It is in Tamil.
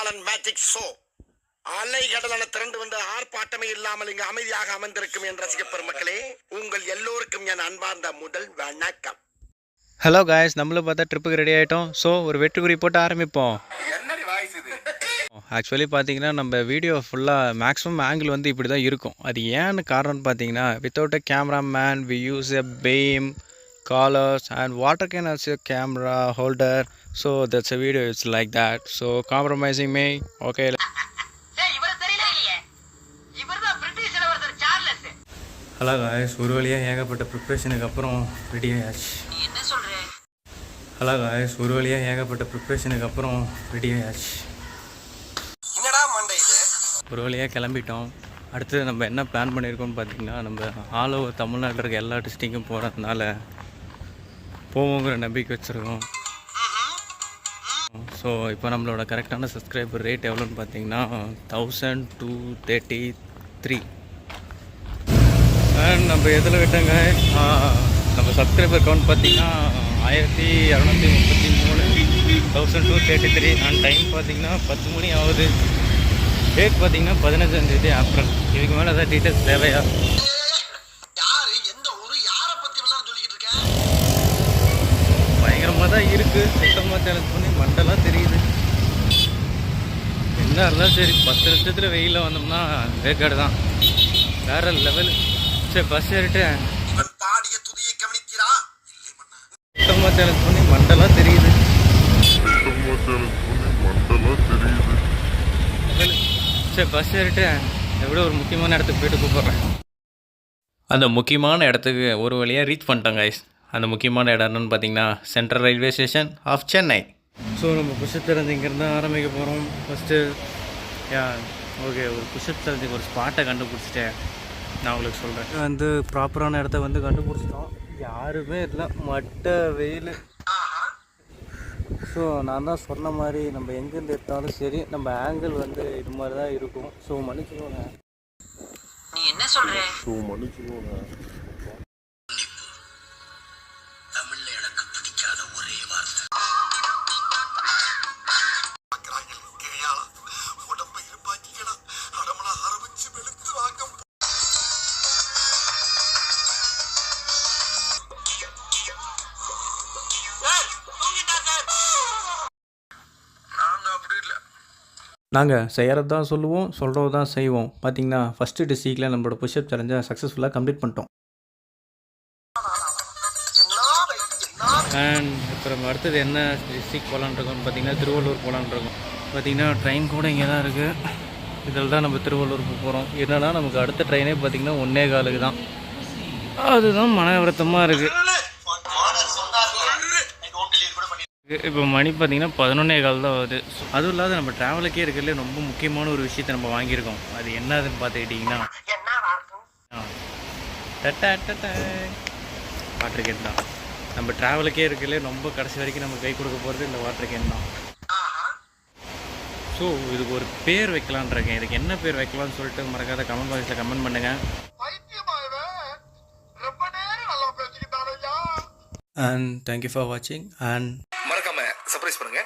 காலன் மேஜிக் ஷோ அலை கடலான திரண்டு வந்த ஆர்ப்பாட்டமே இல்லாமல் இங்கு அமைதியாக அமர்ந்திருக்கும் என் ரசிக பெருமக்களே, உங்கள் எல்லோருக்கும் என் அன்பார்ந்த முதல் வணக்கம். ஹலோ காய்ஸ், நம்மளும் பார்த்தா ட்ரிப்புக்கு ரெடி ஆகிட்டோம். ஸோ ஒரு வெட்டுக்குறி போட்டு ஆரம்பிப்போம். ஆக்சுவலி பார்த்தீங்கன்னா நம்ம வீடியோ ஃபுல்லாக மேக்ஸிமம் ஆங்கிள் வந்து இப்படி தான் இருக்கும். அது ஏன்னு காரணம்னு பார்த்தீங்கன்னா, without a camera man we use a beam collars and water can as a camera holder. So that's a video it's like that. So compromising me okay. Hello guys, ஒரு வழியாக ஏகப்பட்ட ப்ரிப்ரேஷனுக்கு அப்புறம் ரெடி ஆயாச்சு. ஹலோ காய்ஸ், ஒரு வழியாக ஏகப்பட்ட ப்ரிப்ரேஷனுக்கு அப்புறம் ரெடி ஆயாச்சு. ஒரு வழியாக கிளம்பிட்டோம். அடுத்து நம்ம என்ன பிளான் பண்ணியிருக்கோம்னு பார்த்தீங்கன்னா, நம்ம ஆல் ஓவர் தமிழ்நாட்டில் இருக்க எல்லா டிஸ்ட்ரிக்கும் போகிறதுனால போவோங்கிற நம்பிக்கை வச்சுருக்கோம். ஸோ இப்போ நம்மளோட கரெக்டான சப்ஸ்கிரைபர் ரேட் எவ்வளோன்னு பார்த்தீங்கன்னா 1233. அண்ட் நம்ம எதில் விட்டோங்க, நம்ம சப்ஸ்கிரைபர் கவுண்ட் பார்த்தீங்கன்னா 1633, 1233. அண்ட் டைம் பார்த்தீங்கன்னா 10 மணி ஆகுது. டேட் பார்த்தீங்கன்னா 15ஆம் தேதி ஏப்ரல். இதுக்கு மேலே ஏதாவது டீட்டெயில்ஸ் தேவையா? பயங்கரமாக தான் இருக்குது. சுத்தமாக சேலஞ்ச் பண்ணி மண்டெல்லாம் தெரியுது. என்ன இருந்தாலும் சரி, 10 நிமிஷத்தில் வெயிலில் வந்தோம்னா வேக்காடு தான் வேற லெவலு. சரி பஸ் ஏறிட்டு சுத்தமாக சேலஞ்ச் பண்ணி மண்டெல்லாம் தெரியுது. சரி பஸ் ஏறிட்டு எப்படியோ ஒரு முக்கியமான இடத்துக்கு போய்ட்டு கூப்பிட்றேன். அந்த முக்கியமான இடத்துக்கு ஒரு வழியாக ரீச் பண்ணிட்டோம் கைஸ். அந்த முக்கியமான இடம் என்னன்னு பார்த்தீங்கன்னா central railway station of Chennai. So நம்ம புஷ்அப் சேலஞ்ச் இங்கேருந்து ஆரம்பிக்க போகிறோம். ஃபஸ்ட்டு ஓகே, ஒரு புஷ்அப் சேலஞ்சுக்கு ஒரு ஸ்பாட்டை கண்டுபிடிச்சிட்டேன். நான் உங்களுக்கு சொல்கிறேன். வந்து ப்ராப்பரான இடத்த வந்து கண்டுபிடிச்சிட்டோம். யாருமே இல்லை, மட்ட வெயில். ஸோ நான் தான் சொன்ன மாதிரி நம்ம எங்கேருந்து எடுத்தாலும் சரி நம்ம ஆங்கிள் வந்து இது மாதிரி தான் இருக்கும். ஸோ மன்னிச்சுக்கோங்க. நீ என்ன சொல்ற? தமிழ்ல எனக்கு பிடிக்காத ஒரே வார்த்தை உடம்பை இருப்பாக்கிக்கலாம். அடமல ஆரம்பிச்சு வெளுத்து வாங்க. நாங்கள் செய்கிறது தான் சொல்லுவோம், சொல்கிறது தான் செய்வோம். பார்த்தீங்கன்னா ஃபஸ்ட்டு டிஸ்ட்ரிக்டில் நம்மளோட புஷ்அப் சேலஞ்சை சக்ஸஸ்ஃபுல்லாக கம்ப்ளீட் பண்ணிட்டோம். அண்ட் இப்போ நம்ம அடுத்தது என்ன டிஸ்ட்ரிக் போகலான்னு இருக்கோம்னு பார்த்தீங்கன்னா திருவள்ளூர் போகலான்னு இருக்கோம். பார்த்தீங்கன்னா ட்ரெயின் கூட இங்கே தான் இருக்குது. இதில் தான் நம்ம திருவள்ளூருக்கு போகிறோம். என்னன்னா நமக்கு அடுத்த ட்ரெயினே பார்த்தீங்கன்னா 1:15 தான். அதுதான் மன வருத்தமாக இருக்குது. இப்போ மணி பார்த்தீங்கன்னா 11:15 தான் ஆகுது. அதுவும் இல்லாத நம்ம ட்ராவலுக்கே இருக்கிறதுல ரொம்ப முக்கியமான ஒரு விஷயத்தை நம்ம வாங்கியிருக்கோம். அது என்னதுன்னு பார்த்துக்கிட்டிங்கன்னா வாட்டர் கேன் தான். நம்ம ட்ராவலுக்கே இருக்கிறதுல ரொம்ப கடைசி வரைக்கும் நம்ம கை கொடுக்க போகிறது இந்த வாட்டர் கேன் தான். ஸோ இதுக்கு ஒரு பேர் வைக்கலான் இருக்கேன். இதுக்கு என்ன பேர் வைக்கலாம்னு சொல்லிட்டு மறக்காத கமெண்ட் பாக்ஸில் கமெண்ட் பண்ணுங்கள். அண்ட் தேங்க்யூ ஃபார் வாட்சிங். அண்ட் மறக்காம சர்ப்ரைஸ் பண்ணுங்க.